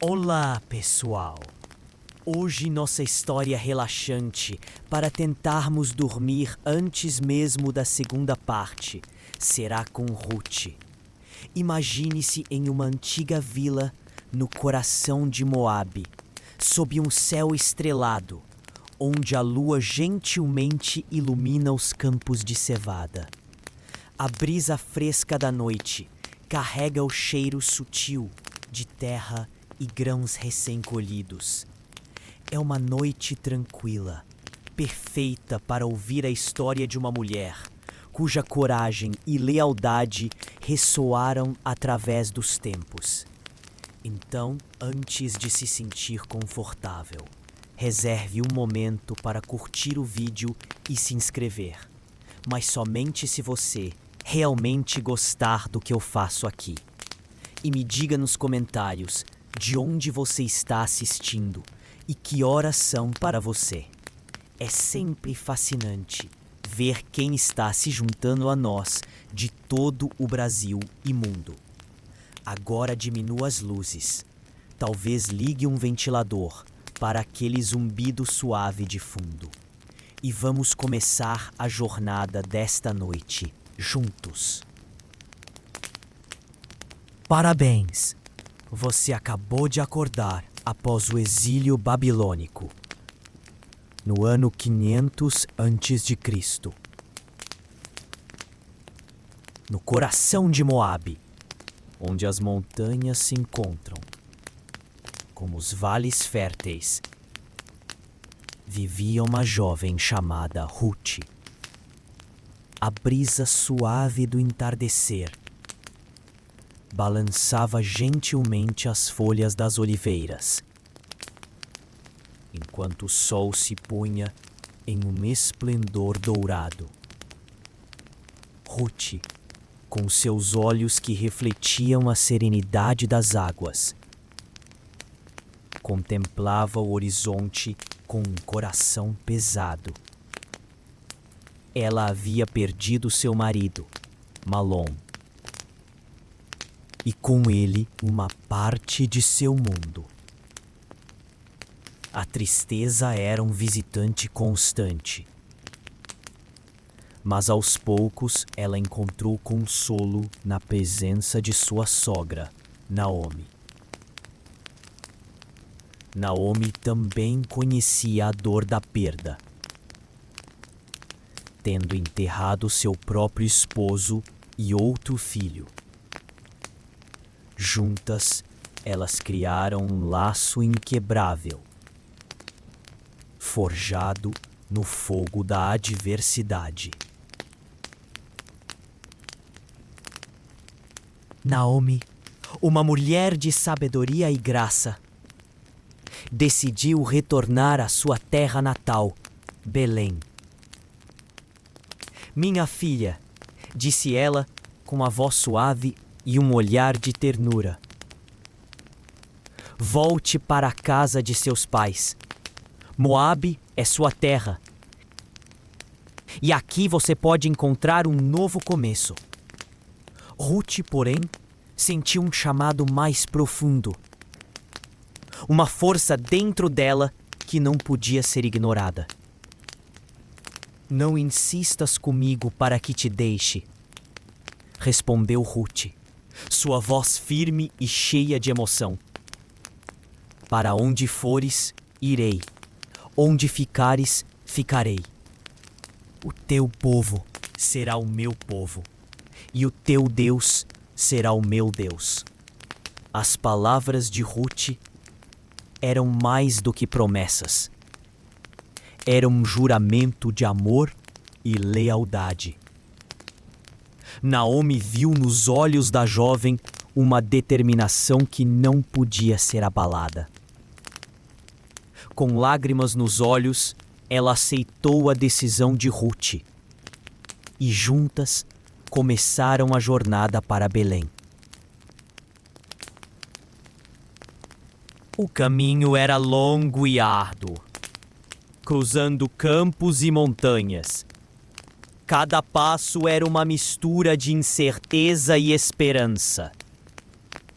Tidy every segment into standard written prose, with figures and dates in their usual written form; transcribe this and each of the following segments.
Olá, pessoal! Hoje nossa história relaxante, para tentarmos dormir antes mesmo da segunda parte, será com Ruth. Imagine-se em uma antiga vila no coração de Moabe, sob um céu estrelado, onde a lua gentilmente ilumina os campos de cevada. A brisa fresca da noite carrega o cheiro sutil de terra e grãos recém-colhidos. É uma noite tranquila, perfeita para ouvir a história de uma mulher, cuja coragem e lealdade ressoaram através dos tempos. Então, antes de se sentir confortável, reserve um momento para curtir o vídeo e se inscrever. Mas somente se você realmente gostar do que eu faço aqui. E me diga nos comentários de onde você está assistindo e que horas são para você. É sempre fascinante ver quem está se juntando a nós de todo o Brasil e mundo. Agora diminua as luzes. Talvez ligue um ventilador para aquele zumbido suave de fundo. E vamos começar a jornada desta noite juntos. Parabéns! Você acabou de acordar após o exílio babilônico, no ano 500 a.C., no coração de Moabe, onde as montanhas se encontram, como os vales férteis, vivia uma jovem chamada Ruth. A brisa suave do entardecer balançava gentilmente as folhas das oliveiras, enquanto o sol se punha em um esplendor dourado. Ruth, com seus olhos que refletiam a serenidade das águas, contemplava o horizonte com um coração pesado. Ela havia perdido seu marido, Malom, e com ele uma parte de seu mundo. A tristeza era um visitante constante, mas aos poucos ela encontrou consolo na presença de sua sogra, Naomi. Naomi também conhecia a dor da perda, tendo enterrado seu próprio esposo e outro filho. Juntas, elas criaram um laço inquebrável, forjado no fogo da adversidade. Naomi, uma mulher de sabedoria e graça, decidiu retornar à sua terra natal, Belém. Minha filha, disse ela com a voz suave e um olhar de ternura, volte para a casa de seus pais. Moabe é sua terra. E aqui você pode encontrar um novo começo. Ruth, porém, sentiu um chamado mais profundo. Uma força dentro dela que não podia ser ignorada. Não insistas comigo para que te deixe, respondeu Ruth, sua voz firme e cheia de emoção. Para onde fores, irei. Onde ficares, ficarei. O teu povo será o meu povo, e o teu Deus será o meu Deus. As palavras de Ruth eram mais do que promessas. Era um juramento de amor e lealdade. Naomi viu nos olhos da jovem uma determinação que não podia ser abalada. Com lágrimas nos olhos, ela aceitou a decisão de Ruth e juntas começaram a jornada para Belém. O caminho era longo e árduo, cruzando campos e montanhas. Cada passo era uma mistura de incerteza e esperança.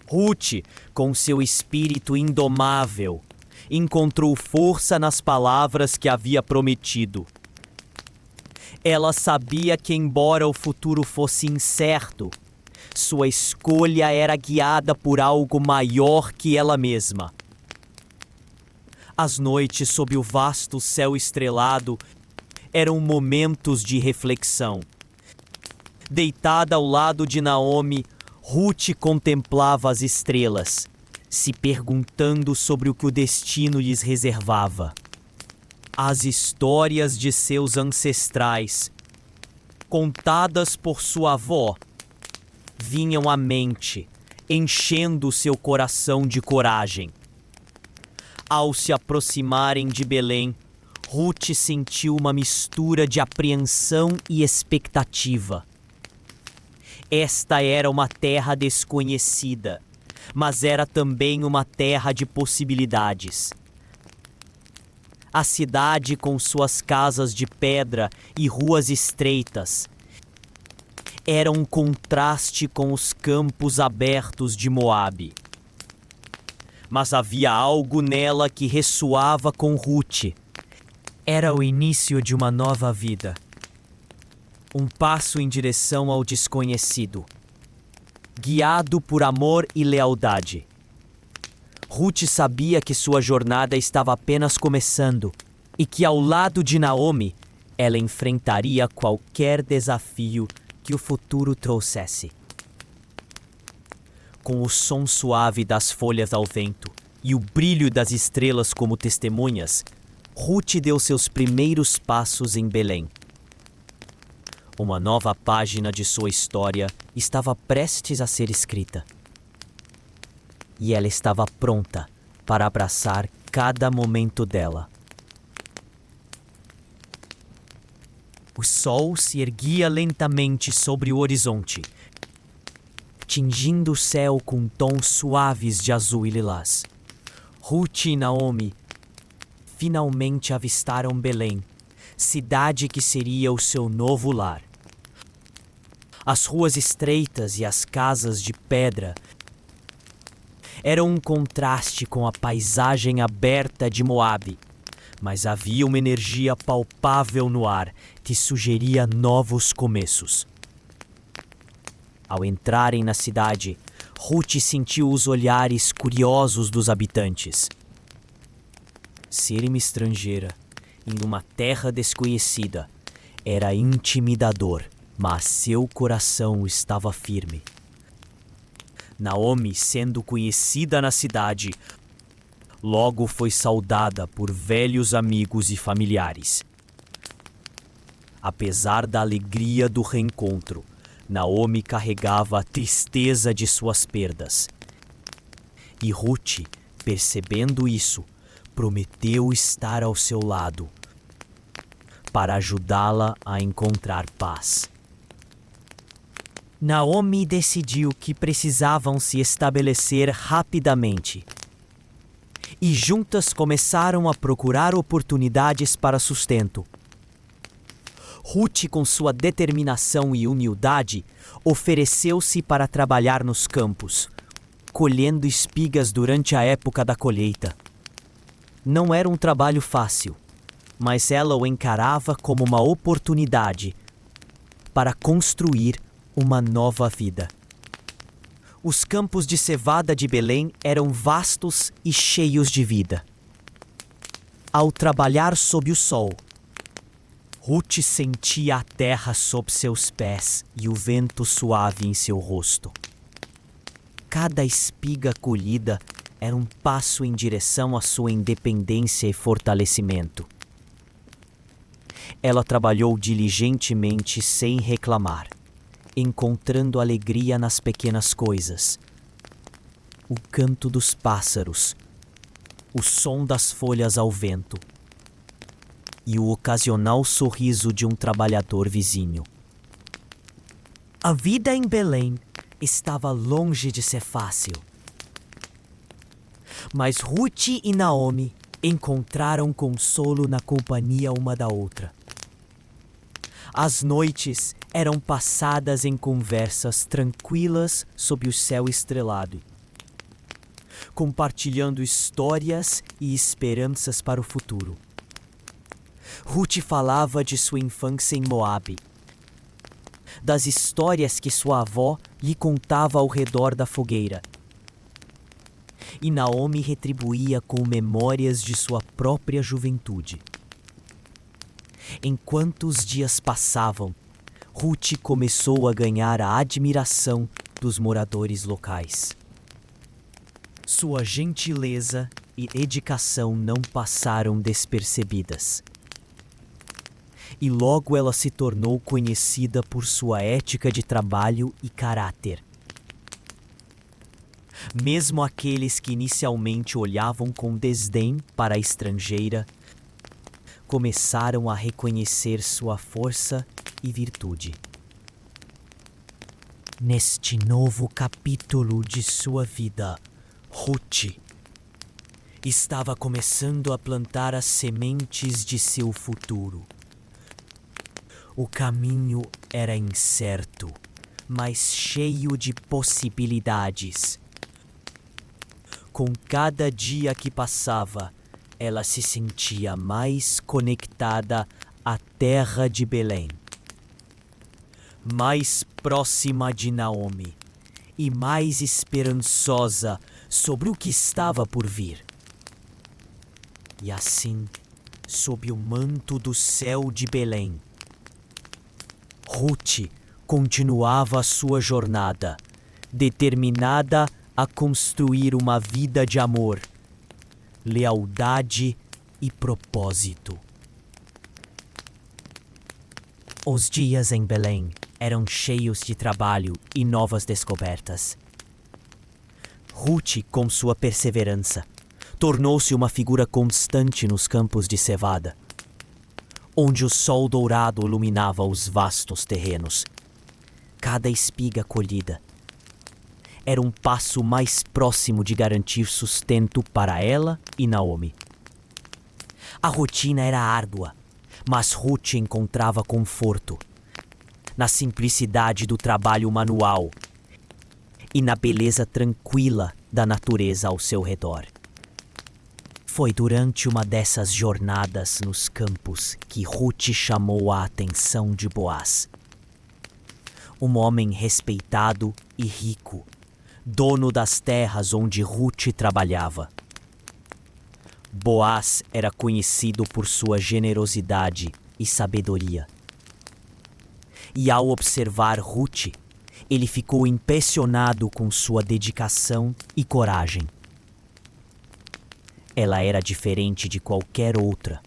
Ruth, com seu espírito indomável, encontrou força nas palavras que havia prometido. Ela sabia que, embora o futuro fosse incerto, sua escolha era guiada por algo maior que ela mesma. As noites sob o vasto céu estrelado eram momentos de reflexão. Deitada ao lado de Naomi, Ruth contemplava as estrelas, se perguntando sobre o que o destino lhes reservava. As histórias de seus ancestrais, contadas por sua avó, vinham à mente, enchendo seu coração de coragem. Ao se aproximarem de Belém, Ruth sentiu uma mistura de apreensão e expectativa. Esta era uma terra desconhecida, mas era também uma terra de possibilidades. A cidade, com suas casas de pedra e ruas estreitas, era um contraste com os campos abertos de Moabe. Mas havia algo nela que ressoava com Ruth. Era o início de uma nova vida. Um passo em direção ao desconhecido, guiado por amor e lealdade. Ruth sabia que sua jornada estava apenas começando e que, ao lado de Naomi, ela enfrentaria qualquer desafio que o futuro trouxesse. Com o som suave das folhas ao vento e o brilho das estrelas como testemunhas, Ruth deu seus primeiros passos em Belém. Uma nova página de sua história estava prestes a ser escrita. E ela estava pronta para abraçar cada momento dela. O sol se erguia lentamente sobre o horizonte, tingindo o céu com tons suaves de azul e lilás. Ruth e Naomi finalmente avistaram Belém, cidade que seria o seu novo lar. As ruas estreitas e as casas de pedra eram um contraste com a paisagem aberta de Moabe, mas havia uma energia palpável no ar que sugeria novos começos. Ao entrarem na cidade, Ruth sentiu os olhares curiosos dos habitantes. Ser uma estrangeira em uma terra desconhecida era intimidador, mas seu coração estava firme. Naomi, sendo conhecida na cidade, logo foi saudada por velhos amigos e familiares. Apesar da alegria do reencontro, Naomi carregava a tristeza de suas perdas. E Ruth, percebendo isso, prometeu estar ao seu lado para ajudá-la a encontrar paz. Naomi decidiu que precisavam se estabelecer rapidamente. E juntas começaram a procurar oportunidades para sustento. Ruth, com sua determinação e humildade, ofereceu-se para trabalhar nos campos, colhendo espigas durante a época da colheita. Não era um trabalho fácil, mas ela o encarava como uma oportunidade para construir uma nova vida. Os campos de cevada de Belém eram vastos e cheios de vida. Ao trabalhar sob o sol, Ruth sentia a terra sob seus pés e o vento suave em seu rosto. Cada espiga colhida era um passo em direção à sua independência e fortalecimento. Ela trabalhou diligentemente sem reclamar, encontrando alegria nas pequenas coisas. O canto dos pássaros, o som das folhas ao vento e o ocasional sorriso de um trabalhador vizinho. A vida em Belém estava longe de ser fácil. Mas Ruth e Naomi encontraram consolo na companhia uma da outra. As noites eram passadas em conversas tranquilas sob o céu estrelado, compartilhando histórias e esperanças para o futuro. Ruth falava de sua infância em Moabe, das histórias que sua avó lhe contava ao redor da fogueira. E Naomi retribuía com memórias de sua própria juventude. Enquanto os dias passavam, Ruth começou a ganhar a admiração dos moradores locais. Sua gentileza e dedicação não passaram despercebidas. E logo ela se tornou conhecida por sua ética de trabalho e caráter. Mesmo aqueles que inicialmente olhavam com desdém para a estrangeira, começaram a reconhecer sua força e virtude. Neste novo capítulo de sua vida, Ruth estava começando a plantar as sementes de seu futuro. O caminho era incerto, mas cheio de possibilidades. Com cada dia que passava, ela se sentia mais conectada à terra de Belém, mais próxima de Naomi e mais esperançosa sobre o que estava por vir. E assim, sob o manto do céu de Belém, Ruth continuava sua jornada, determinada a construir uma vida de amor, lealdade e propósito. Os dias em Belém eram cheios de trabalho e novas descobertas. Ruth, com sua perseverança, tornou-se uma figura constante nos campos de cevada, onde o sol dourado iluminava os vastos terrenos. Cada espiga colhida era um passo mais próximo de garantir sustento para ela e Naomi. A rotina era árdua, mas Ruth encontrava conforto na simplicidade do trabalho manual e na beleza tranquila da natureza ao seu redor. Foi durante uma dessas jornadas nos campos que Ruth chamou a atenção de Boaz. Um homem respeitado e rico, dono das terras onde Ruth trabalhava. Boaz era conhecido por sua generosidade e sabedoria. E ao observar Ruth, ele ficou impressionado com sua dedicação e coragem. Ela era diferente de qualquer outra,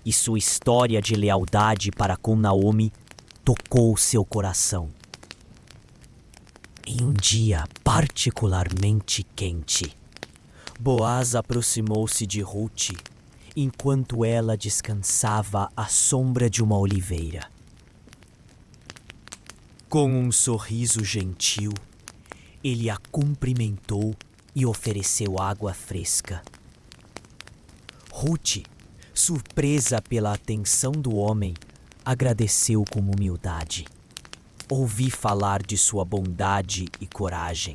e sua história de lealdade para com Naomi tocou seu coração. Em um dia particularmente quente, Boaz aproximou-se de Ruth enquanto ela descansava à sombra de uma oliveira. Com um sorriso gentil, ele a cumprimentou e ofereceu água fresca. Ruth, surpresa pela atenção do homem, agradeceu com humildade. Ouvi falar de sua bondade e coragem,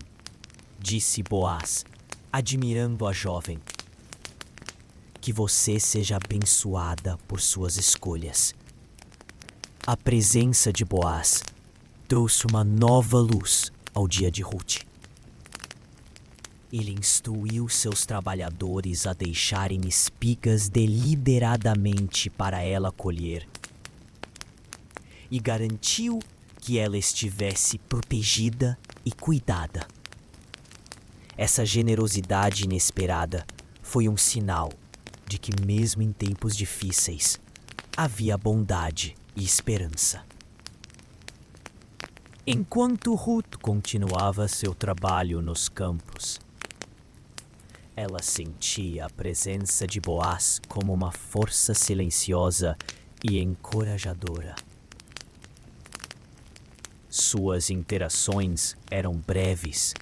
disse Boaz, admirando a jovem. Que você seja abençoada por suas escolhas. A presença de Boaz trouxe uma nova luz ao dia de Ruth. Ele instruiu seus trabalhadores a deixarem espigas deliberadamente para ela colher e garantiu que ela estivesse protegida e cuidada. Essa generosidade inesperada foi um sinal de que mesmo em tempos difíceis havia bondade e esperança. Enquanto Ruth continuava seu trabalho nos campos, ela sentia a presença de Boaz como uma força silenciosa e encorajadora. Suas interações eram breves,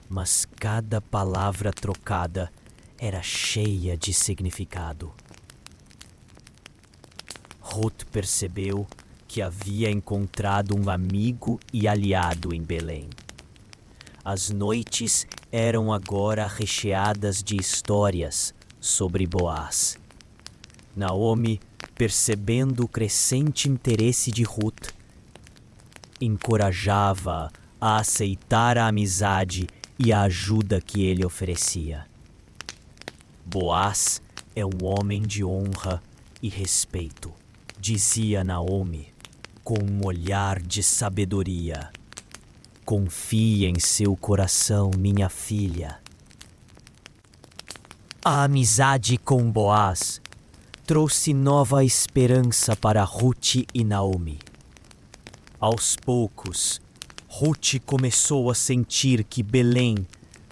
mas cada palavra trocada era cheia de significado. Ruth percebeu que havia encontrado um amigo e aliado em Belém. As noites eram agora recheadas de histórias sobre Boaz. Naomi, percebendo o crescente interesse de Ruth, encorajava-a a aceitar a amizade e a ajuda que ele oferecia. Boaz é um homem de honra e respeito, dizia Naomi, com um olhar de sabedoria. Confie em seu coração, minha filha. A amizade com Boaz trouxe nova esperança para Ruth e Naomi. Aos poucos, Ruth começou a sentir que Belém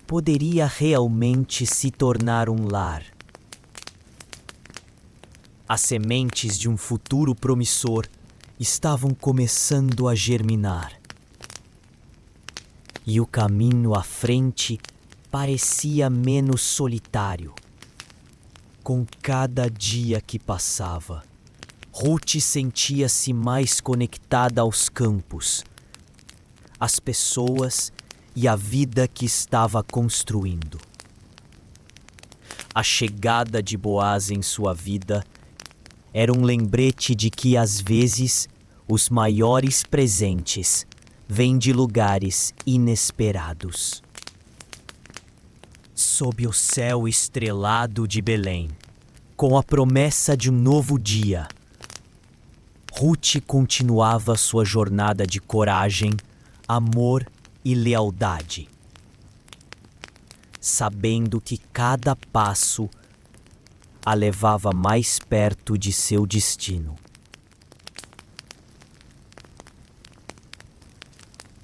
poderia realmente se tornar um lar. As sementes de um futuro promissor estavam começando a germinar. E o caminho à frente parecia menos solitário. Com cada dia que passava, Ruth sentia-se mais conectada aos campos, às pessoas e à vida que estava construindo. A chegada de Boaz em sua vida era um lembrete de que, às vezes, os maiores presentes vêm de lugares inesperados. Sob o céu estrelado de Belém, com a promessa de um novo dia, Ruth continuava sua jornada de coragem, amor e lealdade, sabendo que cada passo a levava mais perto de seu destino.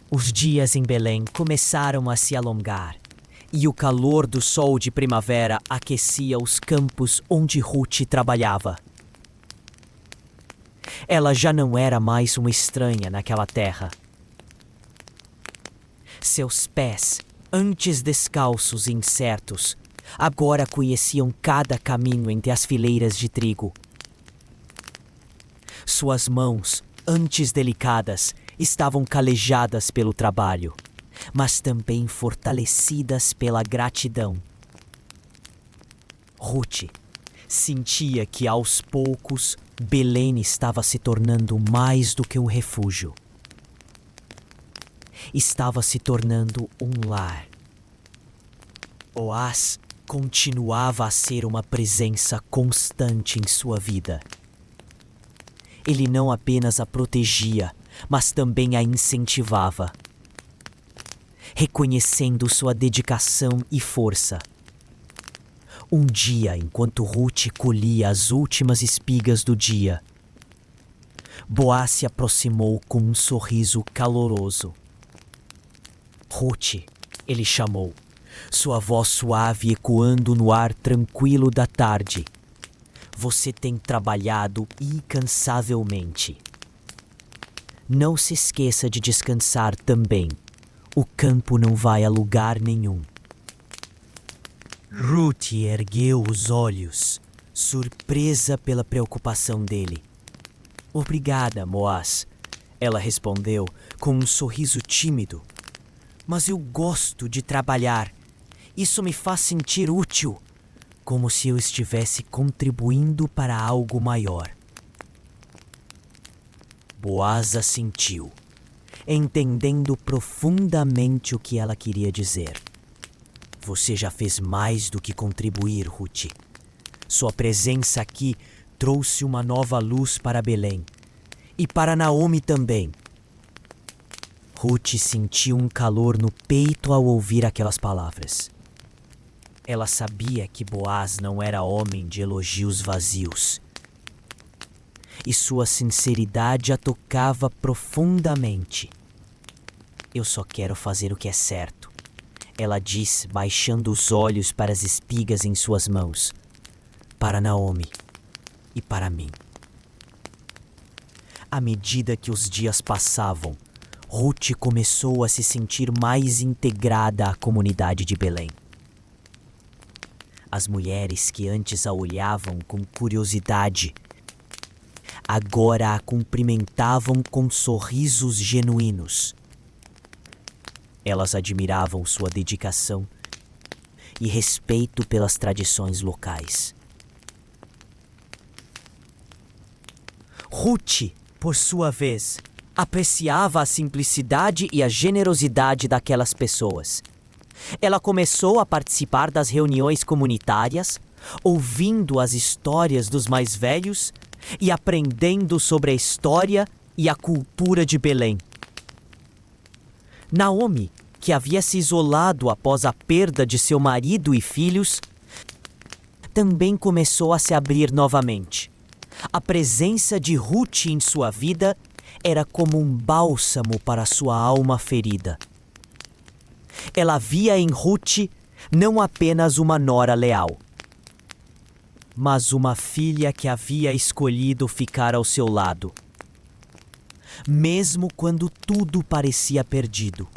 Os dias em Belém começaram a se alongar, e o calor do sol de primavera aquecia os campos onde Ruth trabalhava. Ela já não era mais uma estranha naquela terra. Seus pés, antes descalços e incertos, agora conheciam cada caminho entre as fileiras de trigo. Suas mãos, antes delicadas, estavam calejadas pelo trabalho, mas também fortalecidas pela gratidão. Ruth sentia que aos poucos Belém estava se tornando mais do que um refúgio. Estava se tornando um lar. Boaz continuava a ser uma presença constante em sua vida. Ele não apenas a protegia, mas também a incentivava, reconhecendo sua dedicação e força. Um dia, enquanto Ruth colhia as últimas espigas do dia, Boaz se aproximou com um sorriso caloroso. Ruth, ele chamou, sua voz suave ecoando no ar tranquilo da tarde. Você tem trabalhado incansavelmente. Não se esqueça de descansar também. O campo não vai a lugar nenhum. Ruth ergueu os olhos, surpresa pela preocupação dele. Obrigada, Boaz, ela respondeu com um sorriso tímido. Mas eu gosto de trabalhar. Isso me faz sentir útil, como se eu estivesse contribuindo para algo maior. Boaz assentiu, entendendo profundamente o que ela queria dizer. Você já fez mais do que contribuir, Ruth. Sua presença aqui trouxe uma nova luz para Belém e para Naomi também. Ruth sentiu um calor no peito ao ouvir aquelas palavras. Ela sabia que Boaz não era homem de elogios vazios, e sua sinceridade a tocava profundamente. Eu só quero fazer o que é certo, ela disse, baixando os olhos para as espigas em suas mãos, para Naomi e para mim. À medida que os dias passavam, Ruth começou a se sentir mais integrada à comunidade de Belém. As mulheres que antes a olhavam com curiosidade, agora a cumprimentavam com sorrisos genuínos. Elas admiravam sua dedicação e respeito pelas tradições locais. Ruth, por sua vez, apreciava a simplicidade e a generosidade daquelas pessoas. Ela começou a participar das reuniões comunitárias, ouvindo as histórias dos mais velhos e aprendendo sobre a história e a cultura de Belém. Naomi, que havia se isolado após a perda de seu marido e filhos, também começou a se abrir novamente. A presença de Ruth em sua vida era como um bálsamo para sua alma ferida. Ela via em Ruth não apenas uma nora leal, mas uma filha que havia escolhido ficar ao seu lado, mesmo quando tudo parecia perdido.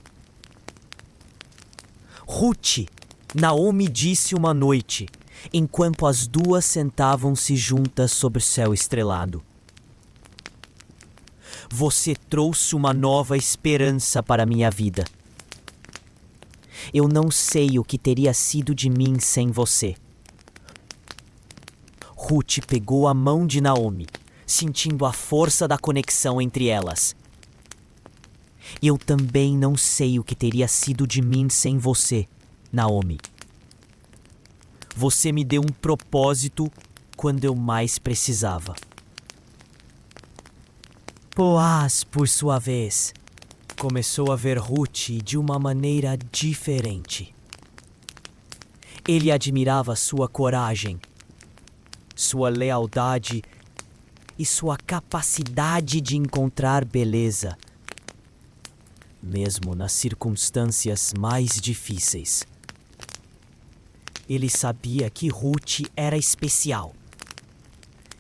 Ruth, Naomi disse uma noite, enquanto as duas sentavam-se juntas sob o céu estrelado: "Você trouxe uma nova esperança para minha vida. Eu não sei o que teria sido de mim sem você." Ruth pegou a mão de Naomi, sentindo a força da conexão entre elas. "Eu também não sei o que teria sido de mim sem você, Naomi. Você me deu um propósito quando eu mais precisava." Boaz, por sua vez, começou a ver Ruth de uma maneira diferente. Ele admirava sua coragem, sua lealdade e sua capacidade de encontrar beleza, mesmo nas circunstâncias mais difíceis. Ele sabia que Ruth era especial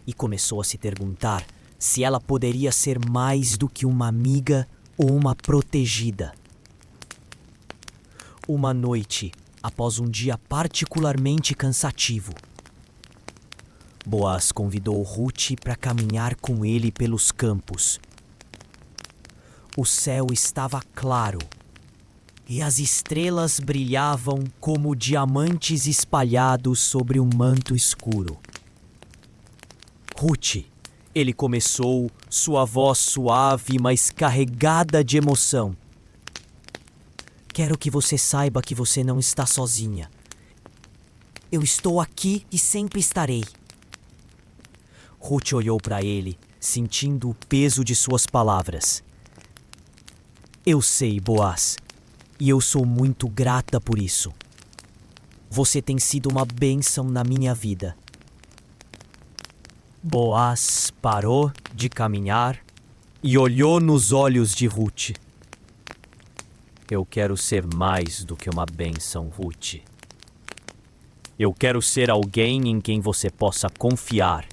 e começou a se perguntar se ela poderia ser mais do que uma amiga ou uma protegida. Uma noite, após um dia particularmente cansativo, Boaz convidou Ruth para caminhar com ele pelos campos. O céu estava claro e as estrelas brilhavam como diamantes espalhados sobre um manto escuro. "Ruth", ele começou, sua voz suave, mas carregada de emoção. "Quero que você saiba que você não está sozinha. Eu estou aqui e sempre estarei." Ruth olhou para ele, sentindo o peso de suas palavras. "Eu sei, Boaz, e eu sou muito grata por isso. Você tem sido uma bênção na minha vida." Boaz parou de caminhar e olhou nos olhos de Ruth. "Eu quero ser mais do que uma bênção, Ruth. Eu quero ser alguém em quem você possa confiar.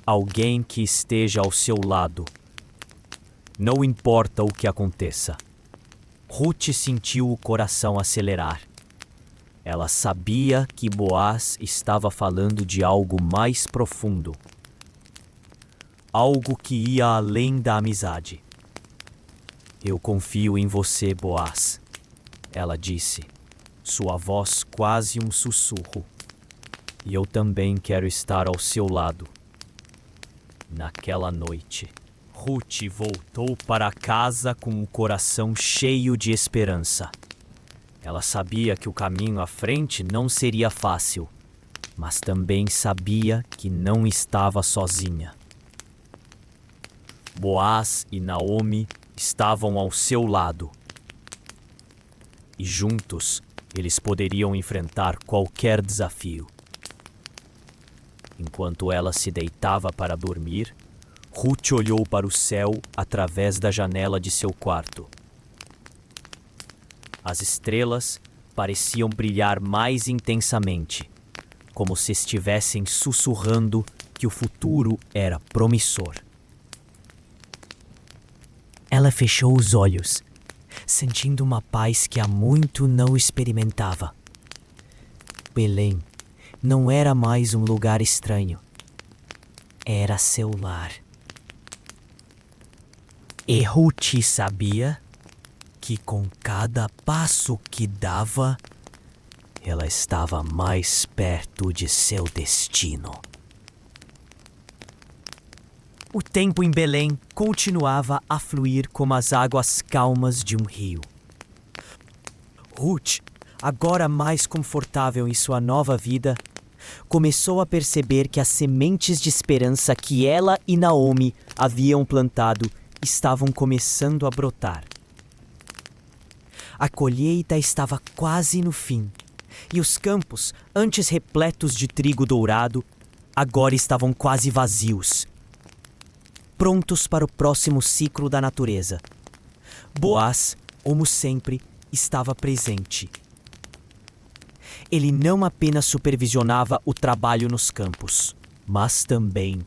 Alguém que esteja ao seu lado. Não importa o que aconteça." Ruth sentiu o coração acelerar. Ela sabia que Boaz estava falando de algo mais profundo. Algo que ia além da amizade. "Eu confio em você, Boaz", ela disse, sua voz quase um sussurro. "E eu também quero estar ao seu lado." Naquela noite, Ruth voltou para casa com o coração cheio de esperança. Ela sabia que o caminho à frente não seria fácil, mas também sabia que não estava sozinha. Boaz e Naomi estavam ao seu lado. E juntos, eles poderiam enfrentar qualquer desafio. Enquanto ela se deitava para dormir, Ruth olhou para o céu através da janela de seu quarto. As estrelas pareciam brilhar mais intensamente, como se estivessem sussurrando que o futuro era promissor. Ela fechou os olhos, sentindo uma paz que há muito não experimentava. Belém não era mais um lugar estranho. Era seu lar. E Ruth sabia que com cada passo que dava, ela estava mais perto de seu destino. O tempo em Belém continuava a fluir como as águas calmas de um rio. Ruth, agora mais confortável em sua nova vida, começou a perceber que as sementes de esperança que ela e Naomi haviam plantado estavam começando a brotar. A colheita estava quase no fim, e os campos, antes repletos de trigo dourado, agora estavam quase vazios, prontos para o próximo ciclo da natureza. Boaz, como sempre, estava presente. Ele não apenas supervisionava o trabalho nos campos, mas também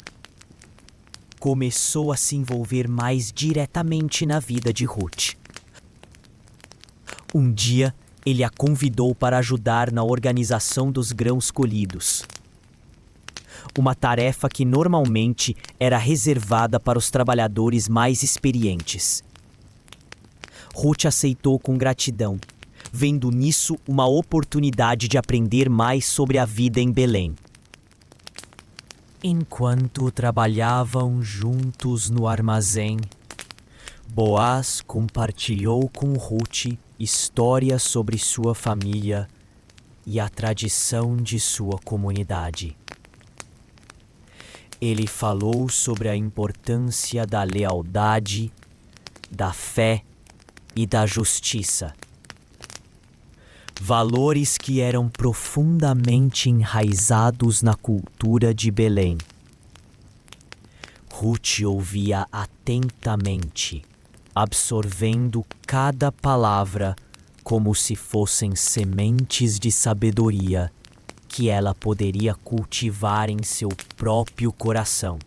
começou a se envolver mais diretamente na vida de Ruth. Um dia, ele a convidou para ajudar na organização dos grãos colhidos. Uma tarefa que normalmente era reservada para os trabalhadores mais experientes. Ruth aceitou com gratidão, vendo nisso uma oportunidade de aprender mais sobre a vida em Belém. Enquanto trabalhavam juntos no armazém, Boaz compartilhou com Ruth histórias sobre sua família e a tradição de sua comunidade. Ele falou sobre a importância da lealdade, da fé e da justiça. Valores que eram profundamente enraizados na cultura de Belém. Ruth ouvia atentamente, absorvendo cada palavra como se fossem sementes de sabedoria que ela poderia cultivar em seu próprio coração.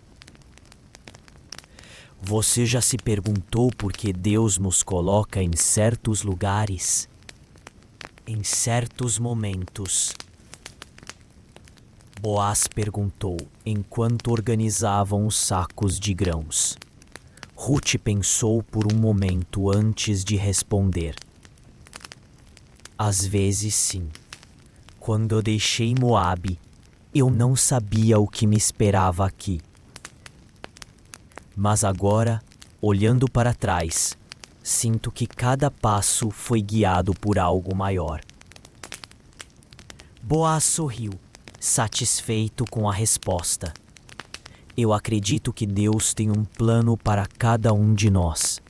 Você já se perguntou por que Deus nos coloca em certos lugares, em certos momentos? Boaz perguntou enquanto organizavam os sacos de grãos. Ruth pensou por um momento antes de responder. Às vezes, sim. Quando eu deixei Moabe, eu não sabia o que me esperava aqui. Mas agora, olhando para trás, sinto que cada passo foi guiado por algo maior. Boaz sorriu, satisfeito com a resposta. Eu acredito que Deus tem um plano para cada um de nós.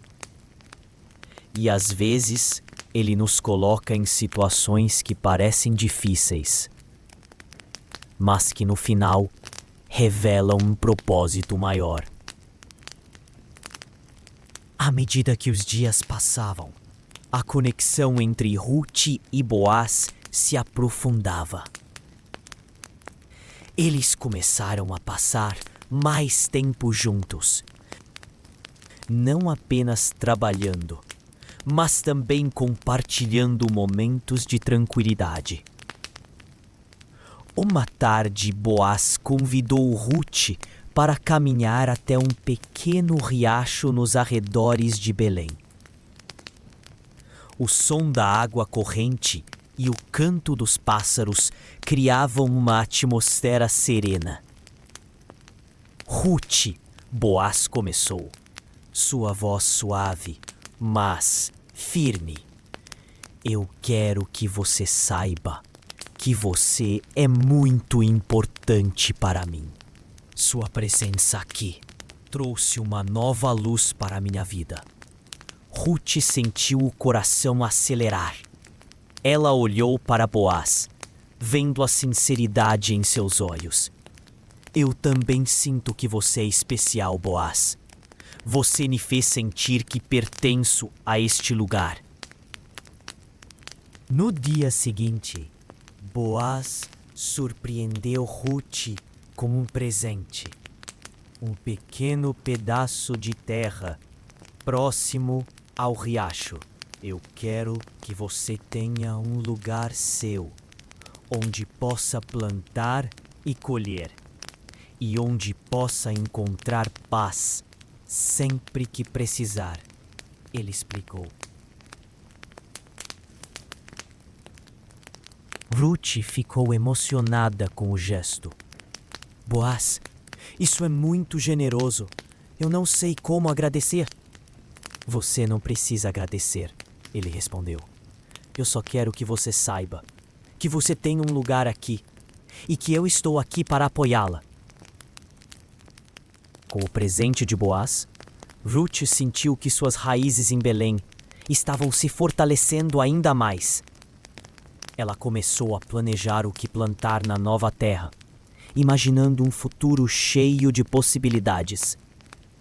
E às vezes, Ele nos coloca em situações que parecem difíceis, mas que no final revelam um propósito maior. À medida que os dias passavam, a conexão entre Ruth e Boaz se aprofundava. Eles começaram a passar mais tempo juntos, não apenas trabalhando, mas também compartilhando momentos de tranquilidade. Uma tarde, Boaz convidou Ruth para caminhar até um pequeno riacho nos arredores de Belém. O som da água corrente e o canto dos pássaros criavam uma atmosfera serena. Ruth, Boaz começou, sua voz suave, mas firme. Eu quero que você saiba que você é muito importante para mim. Sua presença aqui trouxe uma nova luz para minha vida. Ruth sentiu o coração acelerar. Ela olhou para Boaz, vendo a sinceridade em seus olhos. Eu também sinto que você é especial, Boaz. Você me fez sentir que pertenço a este lugar. No dia seguinte, Boaz surpreendeu Ruth com um presente. Um pequeno pedaço de terra próximo ao riacho. Eu quero que você tenha um lugar seu, onde possa plantar e colher, e onde possa encontrar paz sempre que precisar, ele explicou. Ruth ficou emocionada com o gesto. Boaz, isso é muito generoso. Eu não sei como agradecer. Você não precisa agradecer, ele respondeu. Eu só quero que você saiba que você tem um lugar aqui e que eu estou aqui para apoiá-la. Com o presente de Boaz, Ruth sentiu que suas raízes em Belém estavam se fortalecendo ainda mais. Ela começou a planejar o que plantar na nova terra, imaginando um futuro cheio de possibilidades.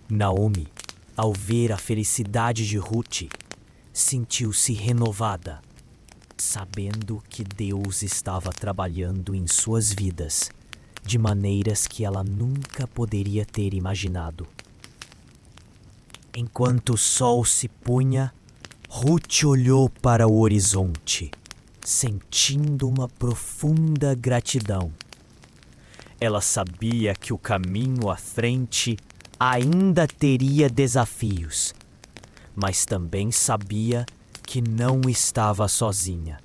Naomi, ao ver a felicidade de Ruth, sentiu-se renovada, sabendo que Deus estava trabalhando em suas vidas de maneiras que ela nunca poderia ter imaginado. Enquanto o sol se punha, Ruth olhou para o horizonte, sentindo uma profunda gratidão. Ela sabia que o caminho à frente ainda teria desafios, mas também sabia que não estava sozinha.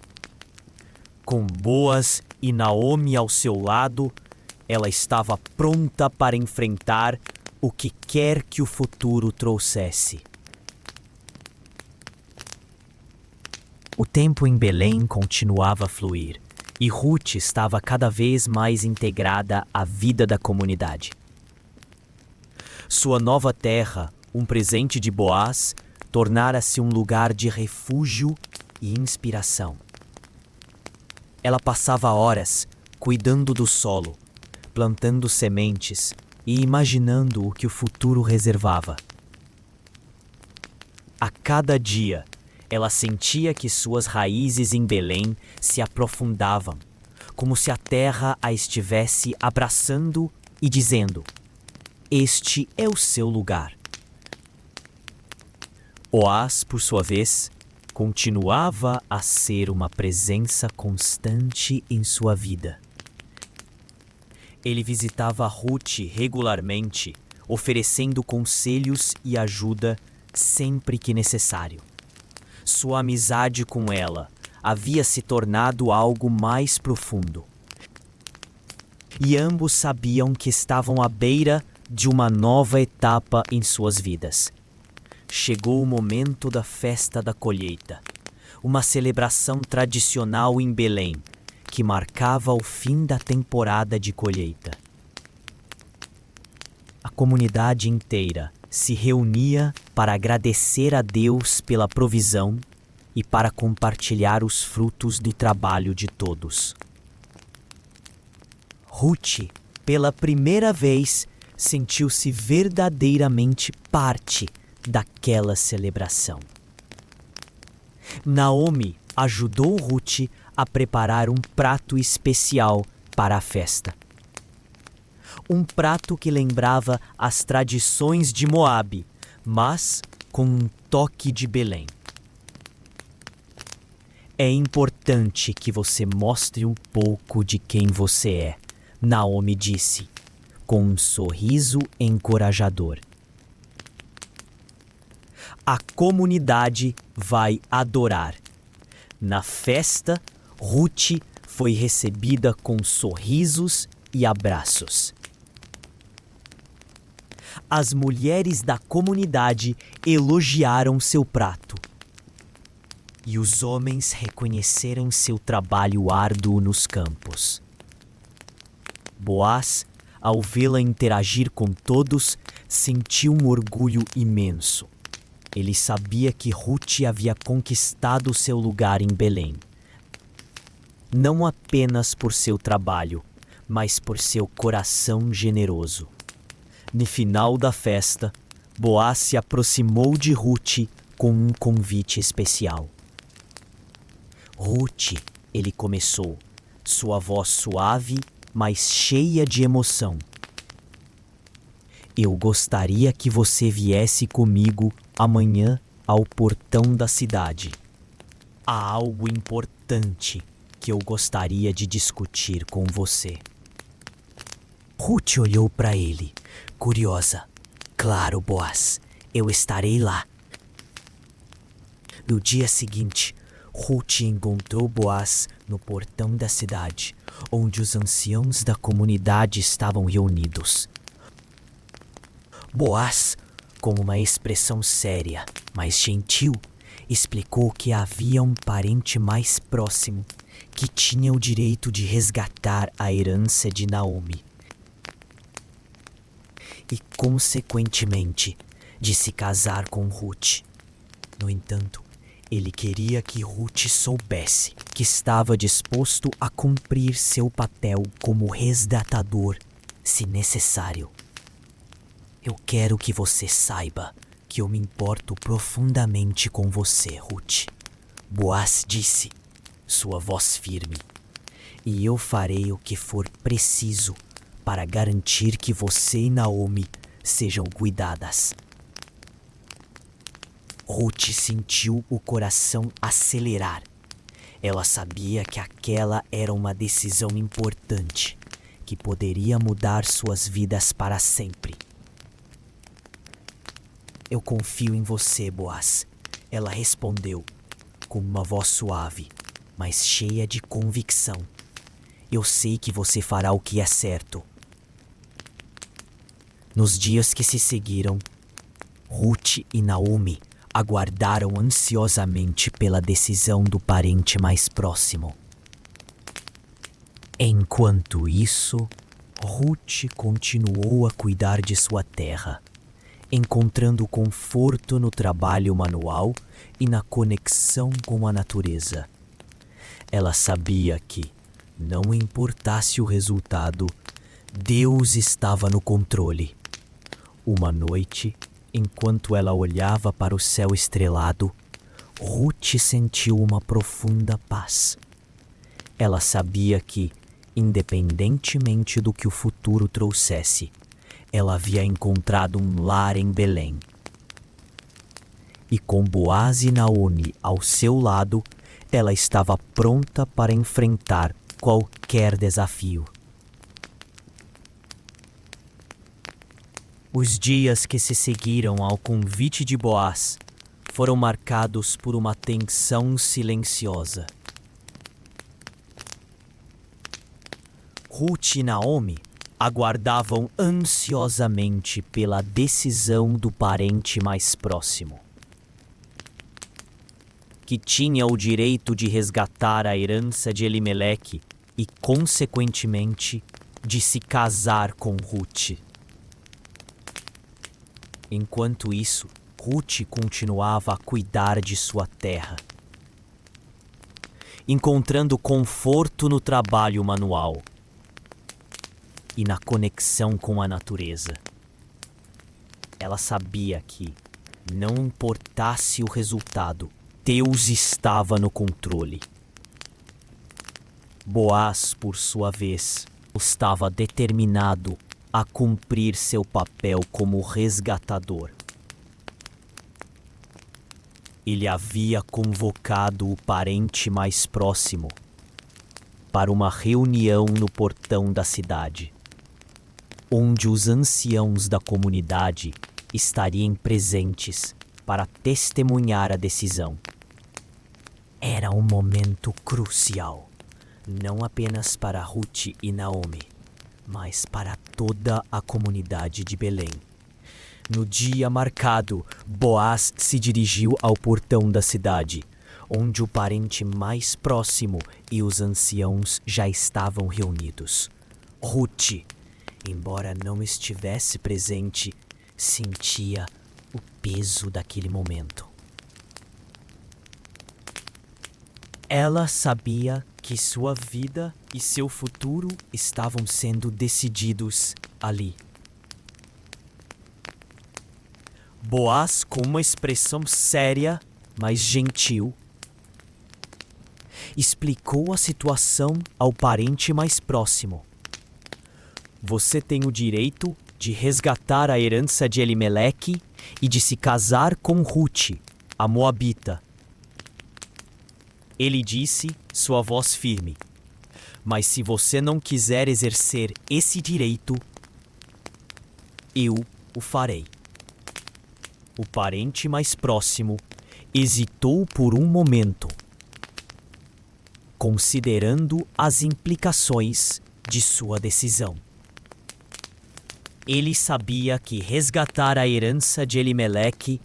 Com Boaz e Naomi ao seu lado, ela estava pronta para enfrentar o que quer que o futuro trouxesse. O tempo em Belém continuava a fluir e Ruth estava cada vez mais integrada à vida da comunidade. Sua nova terra, um presente de Boaz, tornara-se um lugar de refúgio e inspiração. Ela passava horas cuidando do solo, plantando sementes e imaginando o que o futuro reservava. A cada dia, ela sentia que suas raízes em Belém se aprofundavam, como se a terra a estivesse abraçando e dizendo: "Este é o seu lugar." Boaz, por sua vez, continuava a ser uma presença constante em sua vida. Ele visitava Ruth regularmente, oferecendo conselhos e ajuda sempre que necessário. Sua amizade com ela havia se tornado algo mais profundo. E ambos sabiam que estavam à beira de uma nova etapa em suas vidas. Chegou o momento da festa da colheita, uma celebração tradicional em Belém, que marcava o fim da temporada de colheita. A comunidade inteira se reunia para agradecer a Deus pela provisão e para compartilhar os frutos do trabalho de todos. Ruth, pela primeira vez, sentiu-se verdadeiramente parte daquela celebração. Naomi ajudou Ruth a preparar um prato especial para a festa. Um prato que lembrava as tradições de Moabe, mas com um toque de Belém. É importante que você mostre um pouco de quem você é, Naomi disse, com um sorriso encorajador. A comunidade vai adorar. Na festa, Ruth foi recebida com sorrisos e abraços. As mulheres da comunidade elogiaram seu prato. E os homens reconheceram seu trabalho árduo nos campos. Boaz, ao vê-la interagir com todos, sentiu um orgulho imenso. Ele sabia que Ruth havia conquistado seu lugar em Belém. Não apenas por seu trabalho, mas por seu coração generoso. No final da festa, Boaz se aproximou de Ruth com um convite especial. Ruth, ele começou, sua voz suave, mas cheia de emoção. Eu gostaria que você viesse comigo amanhã ao portão da cidade. Há algo importante que eu gostaria de discutir com você. Ruth olhou para ele, curiosa. Claro, Boaz, eu estarei lá. No dia seguinte, Ruth encontrou Boaz no portão da cidade, onde os anciãos da comunidade estavam reunidos. Boaz, com uma expressão séria, mas gentil, explicou que havia um parente mais próximo que tinha o direito de resgatar a herança de Naomi e, consequentemente, de se casar com Ruth. No entanto, ele queria que Ruth soubesse que estava disposto a cumprir seu papel como resgatador, se necessário. Eu quero que você saiba que eu me importo profundamente com você, Ruth. Boaz disse, sua voz firme. E eu farei o que for preciso para garantir que você e Naomi sejam cuidadas. Ruth sentiu o coração acelerar. Ela sabia que aquela era uma decisão importante, que poderia mudar suas vidas para sempre. Eu confio em você, Boaz, ela respondeu, com uma voz suave, mas cheia de convicção. Eu sei que você fará o que é certo. Nos dias que se seguiram, Ruth e Naomi aguardaram ansiosamente pela decisão do parente mais próximo. Enquanto isso, Ruth continuou a cuidar de sua terra, encontrando conforto no trabalho manual e na conexão com a natureza. Ela sabia que, não importasse o resultado, Deus estava no controle. Uma noite, enquanto ela olhava para o céu estrelado, Ruth sentiu uma profunda paz. Ela sabia que, independentemente do que o futuro trouxesse, ela havia encontrado um lar em Belém. E com Boaz e Naomi ao seu lado, ela estava pronta para enfrentar qualquer desafio. Os dias que se seguiram ao convite de Boaz foram marcados por uma tensão silenciosa. Ruth e Naomi aguardavam ansiosamente pela decisão do parente mais próximo, que tinha o direito de resgatar a herança de Elimeleque e, consequentemente, de se casar com Ruth. Enquanto isso, Ruth continuava a cuidar de sua terra, encontrando conforto no trabalho manual e na conexão com a natureza. Ela sabia que, não importasse o resultado, Deus estava no controle. Boaz, por sua vez, estava determinado a cumprir seu papel como resgatador. Ele havia convocado o parente mais próximo para uma reunião no portão da cidade, onde os anciãos da comunidade estariam presentes para testemunhar a decisão. Era um momento crucial, não apenas para Ruth e Naomi, mas para toda a comunidade de Belém. No dia marcado, Boaz se dirigiu ao portão da cidade, onde o parente mais próximo e os anciãos já estavam reunidos. Ruth, embora não estivesse presente, sentia o peso daquele momento. Ela sabia que sua vida e seu futuro estavam sendo decididos ali. Boaz, com uma expressão séria, mas gentil, explicou a situação ao parente mais próximo. Você tem o direito de resgatar a herança de Elimeleque e de se casar com Ruth, a Moabita. Ele disse, sua voz firme, mas se você não quiser exercer esse direito, eu o farei. O parente mais próximo hesitou por um momento, considerando as implicações de sua decisão. Ele sabia que resgatar a herança de Elimeleque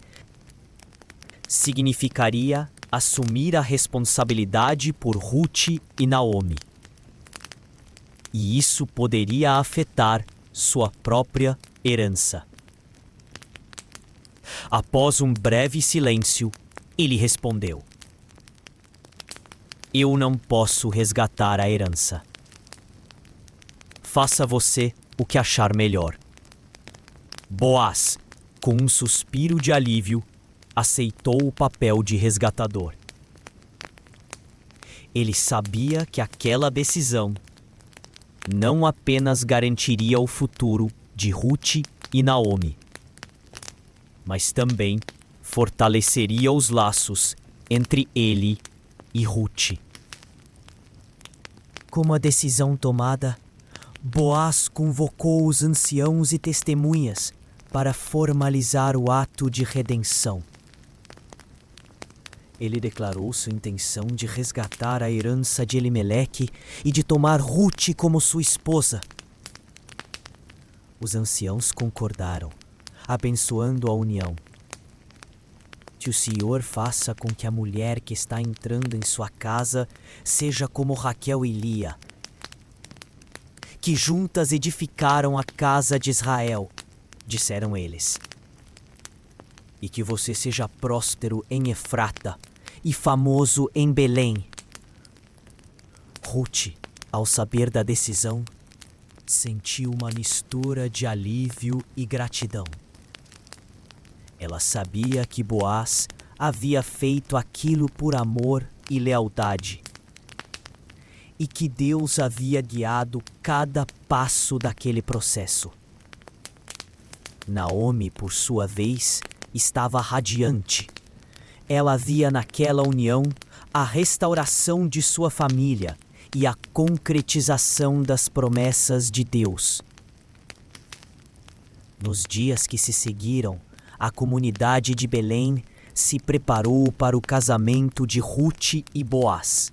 significaria assumir a responsabilidade por Ruth e Naomi. E isso poderia afetar sua própria herança. Após um breve silêncio, ele respondeu: Eu não posso resgatar a herança. Faça você o que achar melhor. Boaz, com um suspiro de alívio, aceitou o papel de resgatador. Ele sabia que aquela decisão não apenas garantiria o futuro de Ruth e Naomi, mas também fortaleceria os laços entre ele e Ruth. Com a decisão tomada, Boaz convocou os anciãos e testemunhas para formalizar o ato de redenção. Ele declarou sua intenção de resgatar a herança de Elimeleque e de tomar Ruth como sua esposa. Os anciãos concordaram, abençoando a união. Que o Senhor faça com que a mulher que está entrando em sua casa seja como Raquel e Lia, que juntas edificaram a casa de Israel, disseram eles. E que você seja próspero em Efrata e famoso em Belém. Ruth, ao saber da decisão, sentiu uma mistura de alívio e gratidão. Ela sabia que Boaz havia feito aquilo por amor e lealdade, e que Deus havia guiado cada passo daquele processo. Naomi, por sua vez, estava radiante. Ela via naquela união a restauração de sua família e a concretização das promessas de Deus. Nos dias que se seguiram, a comunidade de Belém se preparou para o casamento de Ruth e Boaz.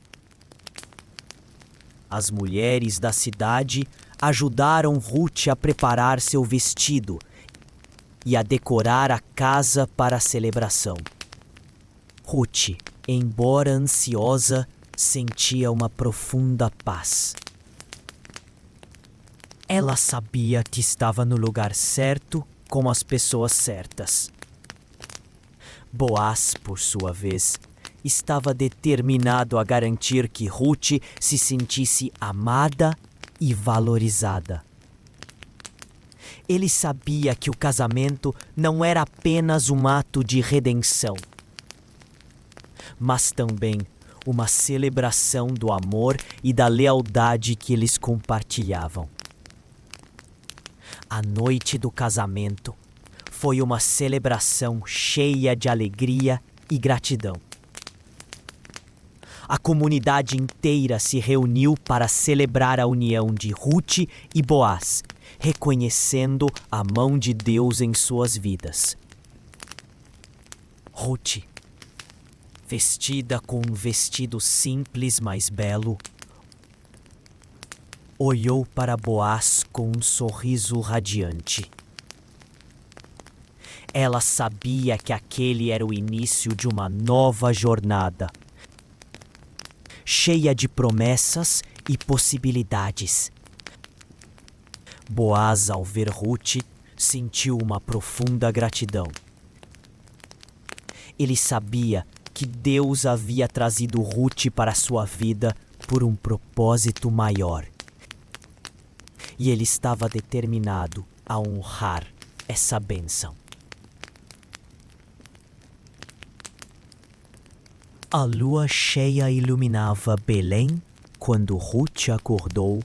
As mulheres da cidade ajudaram Ruth a preparar seu vestido e a decorar a casa para a celebração. Ruth, embora ansiosa, sentia uma profunda paz. Ela sabia que estava no lugar certo com as pessoas certas. Boaz, por sua vez, estava determinado a garantir que Ruth se sentisse amada e valorizada. Ele sabia que o casamento não era apenas um ato de redenção, mas também uma celebração do amor e da lealdade que eles compartilhavam. A noite do casamento foi uma celebração cheia de alegria e gratidão. A comunidade inteira se reuniu para celebrar a união de Ruth e Boaz, reconhecendo a mão de Deus em suas vidas. Ruth, vestida com um vestido simples, mas belo, olhou para Boaz com um sorriso radiante. Ela sabia que aquele era o início de uma nova jornada, cheia de promessas e possibilidades. Boaz, ao ver Ruth, sentiu uma profunda gratidão. Ele sabia que Deus havia trazido Ruth para sua vida por um propósito maior. E ele estava determinado a honrar essa bênção. A lua cheia iluminava Belém quando Ruth acordou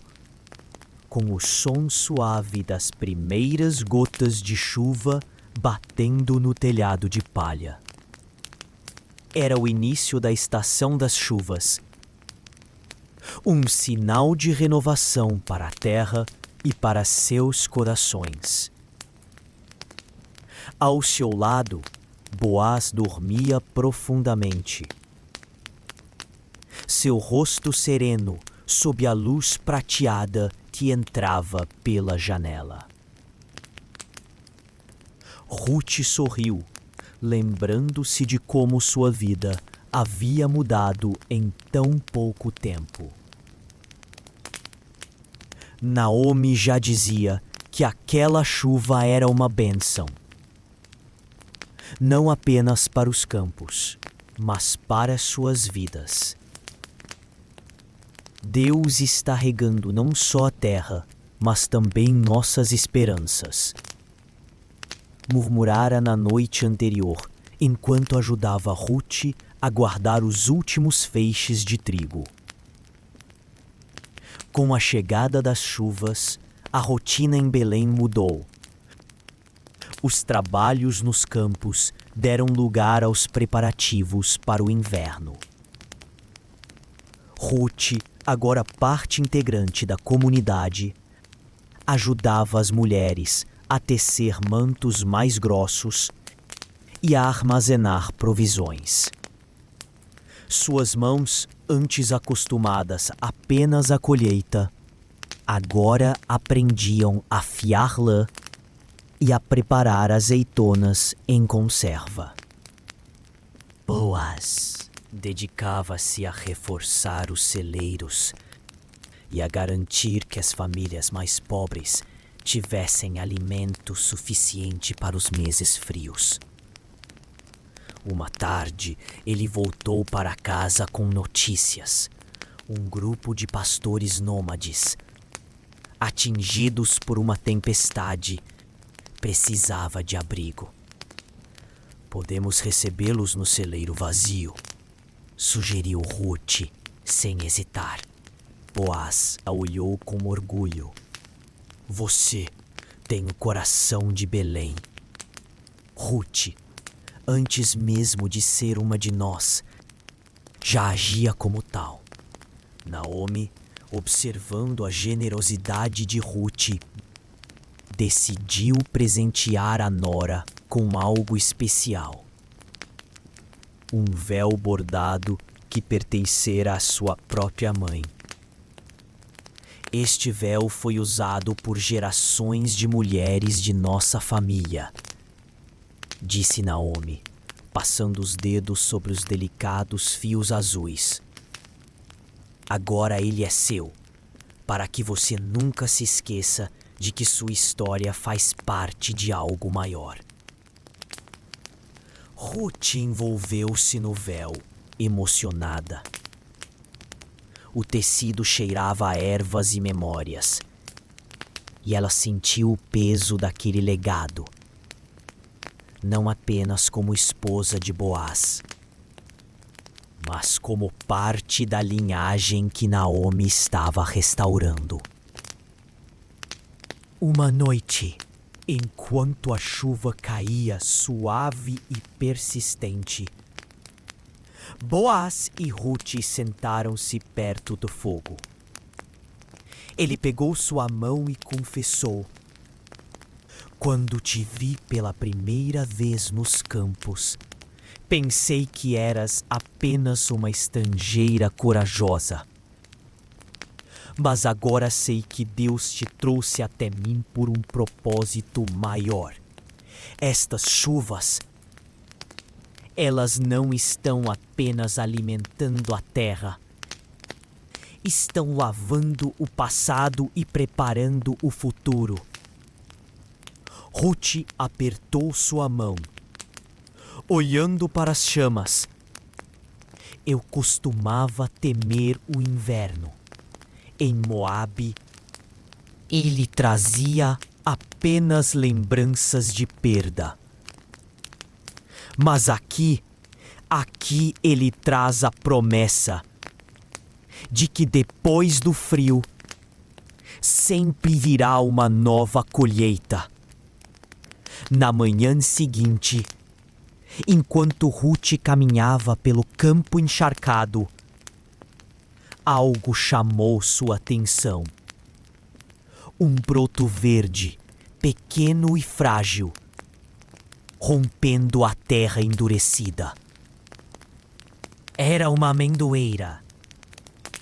com o som suave das primeiras gotas de chuva batendo no telhado de palha. Era o início da estação das chuvas, um sinal de renovação para a terra e para seus corações. Ao seu lado, Boaz dormia profundamente. seu rosto sereno, sob a luz prateada que entrava pela janela. Ruth sorriu, lembrando-se de como sua vida havia mudado em tão pouco tempo. Naomi já dizia que aquela chuva era uma bênção, não apenas para os campos, mas para suas vidas. Deus está regando não só a terra, mas também nossas esperanças. Murmurara na noite anterior, enquanto ajudava Ruth a guardar os últimos feixes de trigo. Com a chegada das chuvas, a rotina em Belém mudou. Os trabalhos nos campos deram lugar aos preparativos para o inverno. Ruth, agora parte integrante da comunidade, ajudava as mulheres a tecer mantos mais grossos e a armazenar provisões. Suas mãos, antes acostumadas apenas à colheita, agora aprendiam a fiar lã e a preparar azeitonas em conserva. Boaz dedicava-se a reforçar os celeiros e a garantir que as famílias mais pobres tivessem alimento suficiente para os meses frios. Uma tarde, ele voltou para casa com notícias. Um grupo de pastores nômades, atingidos por uma tempestade, precisava de abrigo. Podemos recebê-los no celeiro vazio, sugeriu Ruth, sem hesitar. Boaz a olhou com orgulho. Você tem o coração de Belém. Ruth, antes mesmo de ser uma de nós, já agia como tal. Naomi, observando a generosidade de Ruth, decidiu presentear a nora com algo especial. Um véu bordado que pertencera à sua própria mãe. Este véu foi usado por gerações de mulheres de nossa família, disse Naomi, passando os dedos sobre os delicados fios azuis. Agora ele é seu, para que você nunca se esqueça de que sua história faz parte de algo maior. Ruth envolveu-se no véu, emocionada. O tecido cheirava a ervas e memórias, e ela sentiu o peso daquele legado, não apenas como esposa de Boaz, mas como parte da linhagem que Naomi estava restaurando. Uma noite, enquanto a chuva caía suave e persistente, Boaz e Ruth sentaram-se perto do fogo. Ele pegou sua mão e confessou: "Quando te vi pela primeira vez nos campos, pensei que eras apenas uma estrangeira corajosa. Mas agora sei que Deus te trouxe até mim por um propósito maior. Estas chuvas, elas não estão apenas alimentando a terra. Estão lavando o passado e preparando o futuro." Ruth apertou sua mão, olhando para as chamas. "Eu costumava temer o inverno. Em Moabe, ele trazia apenas lembranças de perda. Mas aqui ele traz a promessa de que depois do frio, sempre virá uma nova colheita." Na manhã seguinte, enquanto Ruth caminhava pelo campo encharcado, algo chamou sua atenção. Um broto verde, pequeno e frágil, rompendo a terra endurecida. Era uma amendoeira,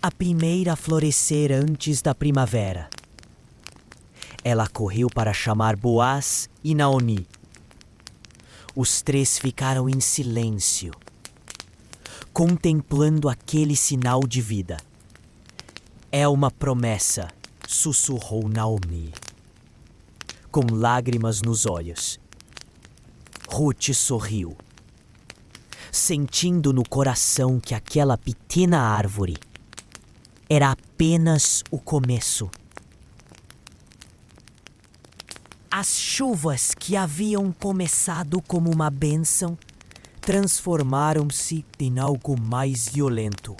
a primeira a florescer antes da primavera. Ela correu para chamar Boaz e Naomi. Os três ficaram em silêncio, contemplando aquele sinal de vida. É uma promessa, sussurrou Naomi, com lágrimas nos olhos. Ruth sorriu, sentindo no coração que aquela pequena árvore era apenas o começo. As chuvas que haviam começado como uma bênção transformaram-se em algo mais violento.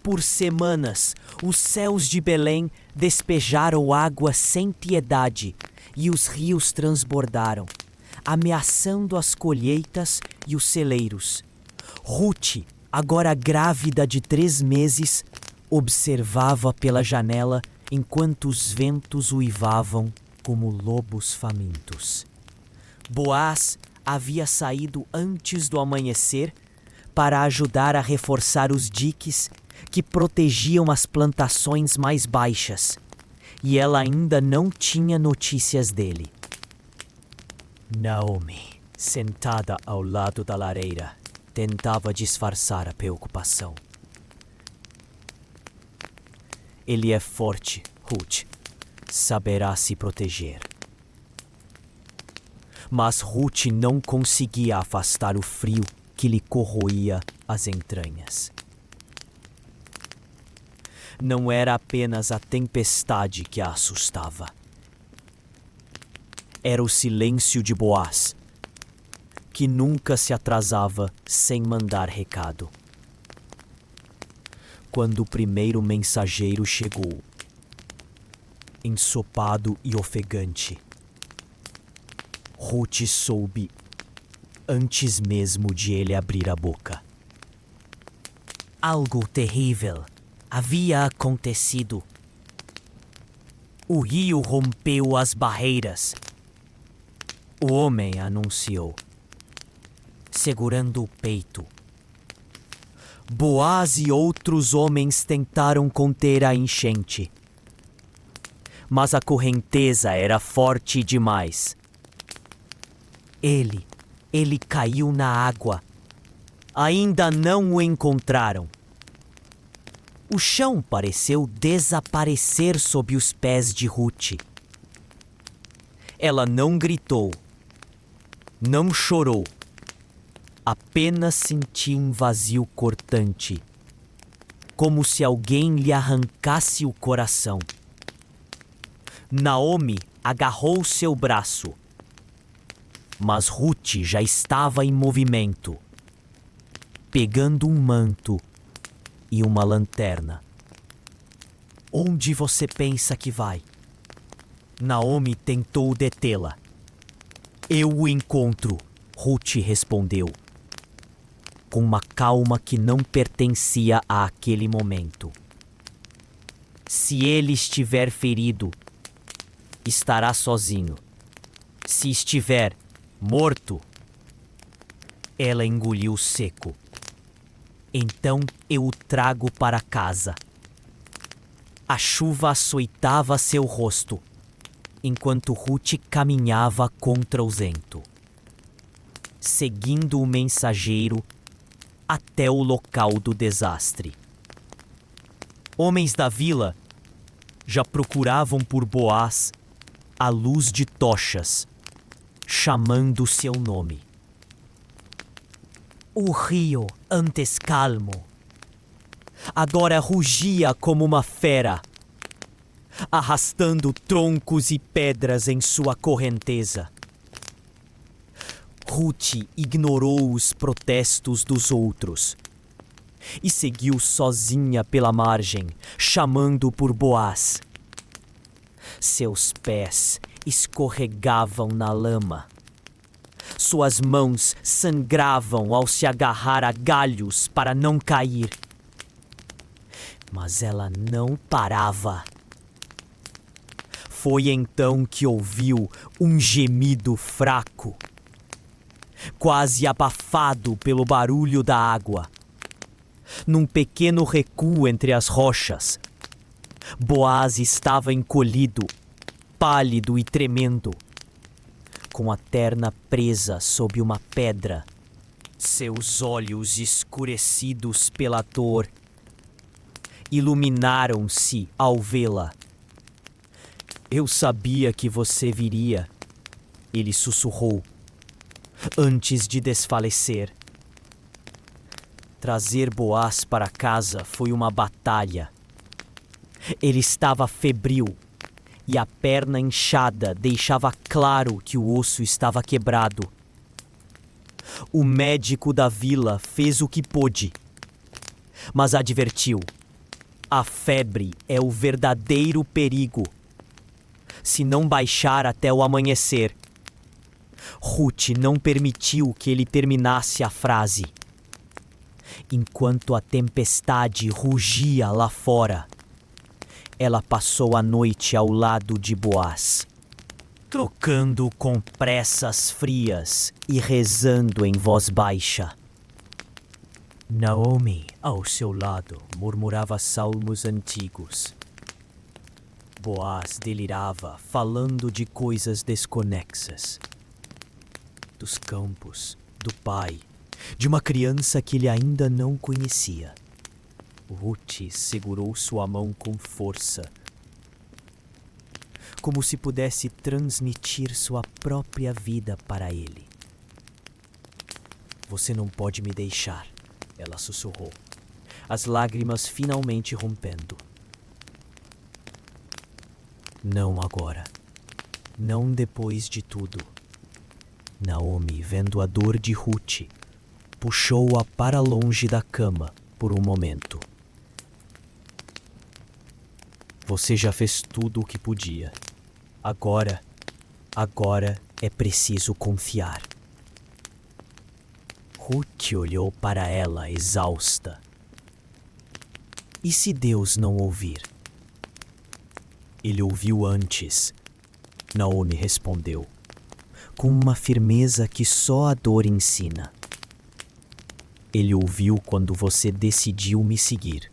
Por semanas, os céus de Belém despejaram água sem piedade e os rios transbordaram, ameaçando as colheitas e os celeiros. Ruth, agora grávida de 3 meses, observava pela janela enquanto os ventos uivavam como lobos famintos. Boaz havia saído antes do amanhecer para ajudar a reforçar os diques que protegiam as plantações mais baixas, e ela ainda não tinha notícias dele. Naomi, sentada ao lado da lareira, tentava disfarçar a preocupação. Ele é forte, Ruth. Saberá se proteger. Mas Ruth não conseguia afastar o frio que lhe corroía as entranhas. Não era apenas a tempestade que a assustava. Era o silêncio de Boaz, que nunca se atrasava sem mandar recado. Quando o primeiro mensageiro chegou, ensopado e ofegante, Ruth soube antes mesmo de ele abrir a boca. Algo terrível havia acontecido. O rio rompeu as barreiras. O homem anunciou, segurando o peito. Boaz e outros homens tentaram conter a enchente, mas a correnteza era forte demais. Ele caiu na água. Ainda não o encontraram. O chão pareceu desaparecer sob os pés de Ruth. Ela não gritou, não chorou, apenas sentiu um vazio cortante, como se alguém lhe arrancasse o coração. Naomi agarrou seu braço, mas Ruth já estava em movimento, pegando um manto e uma lanterna. Onde você pensa que vai? Naomi tentou detê-la. Eu o encontro, Ruth respondeu, com uma calma que não pertencia àquele momento. Se ele estiver ferido, estará sozinho. Se estiver morto, ela engoliu seco. Então eu o trago para casa. A chuva açoitava seu rosto, enquanto Ruth caminhava contra o vento, seguindo o mensageiro até o local do desastre. Homens da vila já procuravam por Boaz à luz de tochas, chamando seu nome. O rio, antes calmo, agora rugia como uma fera, arrastando troncos e pedras em sua correnteza. Ruth ignorou os protestos dos outros e seguiu sozinha pela margem, chamando por Boaz. Seus pés escorregavam na lama. Suas mãos sangravam ao se agarrar a galhos para não cair. Mas ela não parava. Foi então que ouviu um gemido fraco, quase abafado pelo barulho da água. Num pequeno recuo entre as rochas, Boaz estava encolhido, pálido e tremendo, com a terna presa sob uma pedra, seus olhos escurecidos pela dor iluminaram-se ao vê-la. Eu sabia que você viria, ele sussurrou, antes de desfalecer. Trazer Boaz para casa foi uma batalha. Ele estava febril e a perna inchada deixava claro que o osso estava quebrado. O médico da vila fez o que pôde, mas advertiu: a febre é o verdadeiro perigo. Se não baixar até o amanhecer. Ruth não permitiu que ele terminasse a frase. Enquanto a tempestade rugia lá fora, ela passou a noite ao lado de Boaz, trocando compressas frias e rezando em voz baixa. Naomi, ao seu lado, murmurava salmos antigos. Boaz delirava, falando de coisas desconexas. Dos campos, do pai, de uma criança que ele ainda não conhecia. Ruth segurou sua mão com força, como se pudesse transmitir sua própria vida para ele. Você não pode me deixar, ela sussurrou, as lágrimas finalmente rompendo. Não agora. Não depois de tudo. Naomi, vendo a dor de Ruth, puxou-a para longe da cama por um momento. Você já fez tudo o que podia. Agora é preciso confiar. Ruth olhou para ela exausta. E se Deus não ouvir? Ele ouviu antes, Naomi respondeu, com uma firmeza que só a dor ensina. Ele ouviu quando você decidiu me seguir.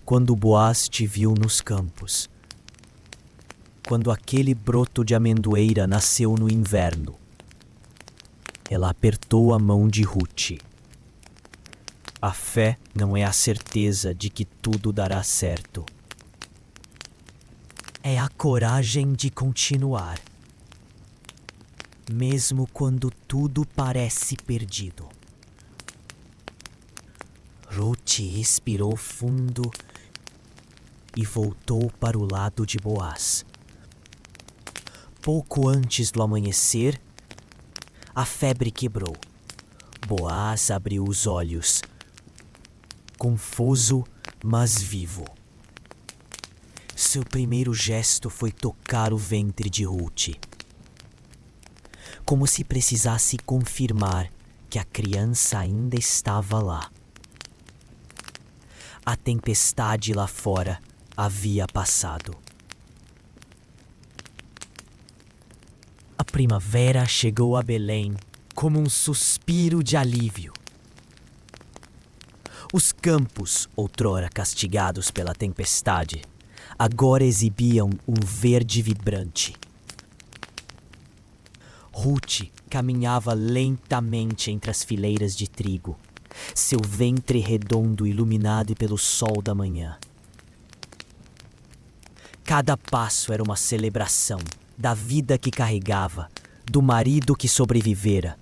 Quando Boaz te viu nos campos. Quando aquele broto de amendoeira nasceu no inverno. Ela apertou a mão de Ruth. A fé não é a certeza de que tudo dará certo. É a coragem de continuar, mesmo quando tudo parece perdido. Ruth respirou fundo e voltou para o lado de Boaz. Pouco antes do amanhecer, a febre quebrou. Boaz abriu os olhos, confuso, mas vivo. Seu primeiro gesto foi tocar o ventre de Ruth, como se precisasse confirmar que a criança ainda estava lá. A tempestade lá fora havia passado. A primavera chegou a Belém como um suspiro de alívio. Os campos, outrora castigados pela tempestade, agora exibiam um verde vibrante. Ruth caminhava lentamente entre as fileiras de trigo, seu ventre redondo iluminado pelo sol da manhã. Cada passo era uma celebração da vida que carregava, do marido que sobrevivera,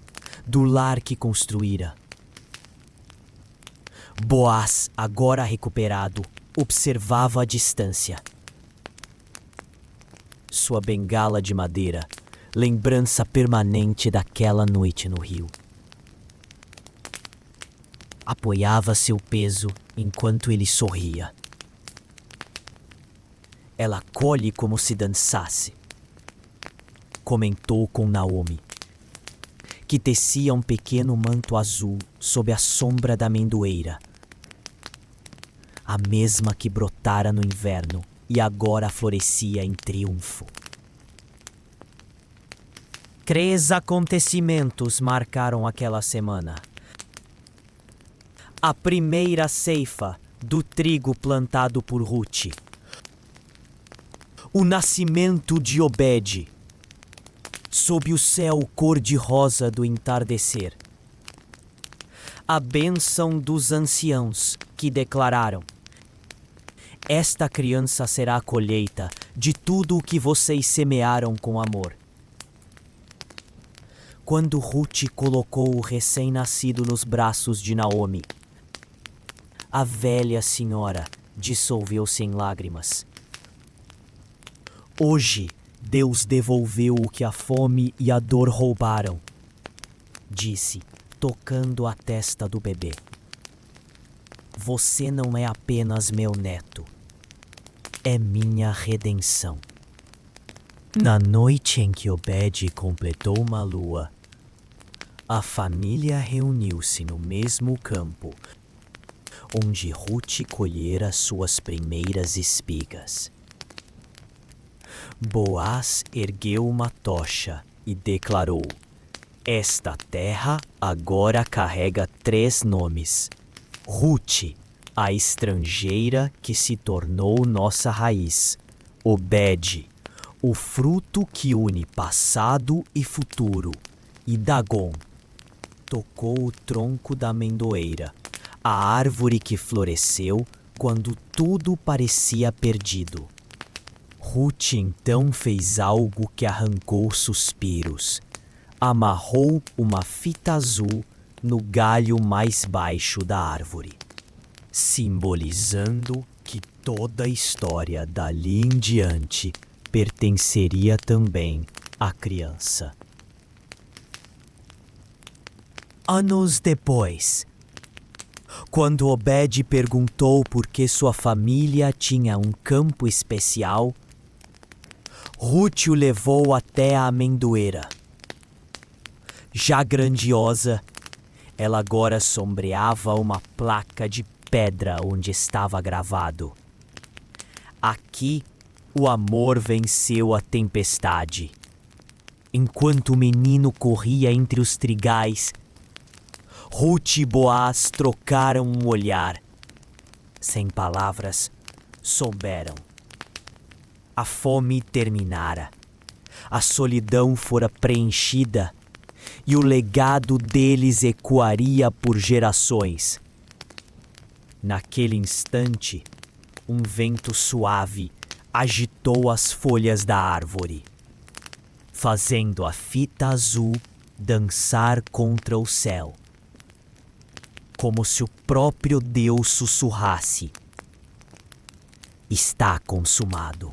do lar que construíra. Boaz, agora recuperado, observava à distância. Sua bengala de madeira, lembrança permanente daquela noite no rio. Apoiava seu peso enquanto ele sorria. Ela colhe como se dançasse, comentou com Naomi, que tecia um pequeno manto azul sob a sombra da amendoeira. A mesma que brotara no inverno e agora florescia em triunfo. 3 acontecimentos marcaram aquela semana. A primeira ceifa do trigo plantado por Ruth. O nascimento de Obed. Sob o céu cor-de-rosa do entardecer. A bênção dos anciãos que declararam: esta criança será a colheita de tudo o que vocês semearam com amor. Quando Ruth colocou o recém-nascido nos braços de Naomi, a velha senhora dissolveu-se em lágrimas. Hoje, Deus devolveu o que a fome e a dor roubaram, disse, tocando a testa do bebê. Você não é apenas meu neto, é minha redenção. Na noite em que Obed completou uma lua, a família reuniu-se no mesmo campo onde Ruth colhera suas primeiras espigas. Boaz ergueu uma tocha e declarou: esta terra agora carrega 3 nomes. Ruth, a estrangeira que se tornou nossa raiz. Obed, o fruto que une passado e futuro. E Dagom, tocou o tronco da amendoeira, a árvore que floresceu quando tudo parecia perdido. Ruth então fez algo que arrancou suspiros. Amarrou uma fita azul no galho mais baixo da árvore, simbolizando que toda a história dali em diante pertenceria também à criança. Anos depois, quando Obed perguntou por que sua família tinha um campo especial, Ruth o levou até a amendoeira. Já grandiosa, ela agora sombreava uma placa de pedra onde estava gravado: aqui o amor venceu a tempestade. Enquanto o menino corria entre os trigais, Ruth e Boaz trocaram um olhar. Sem palavras, souberam. A fome terminara, a solidão fora preenchida e o legado deles ecoaria por gerações. Naquele instante, um vento suave agitou as folhas da árvore, fazendo a fita azul dançar contra o céu, como se o próprio Deus sussurrasse: está consumado.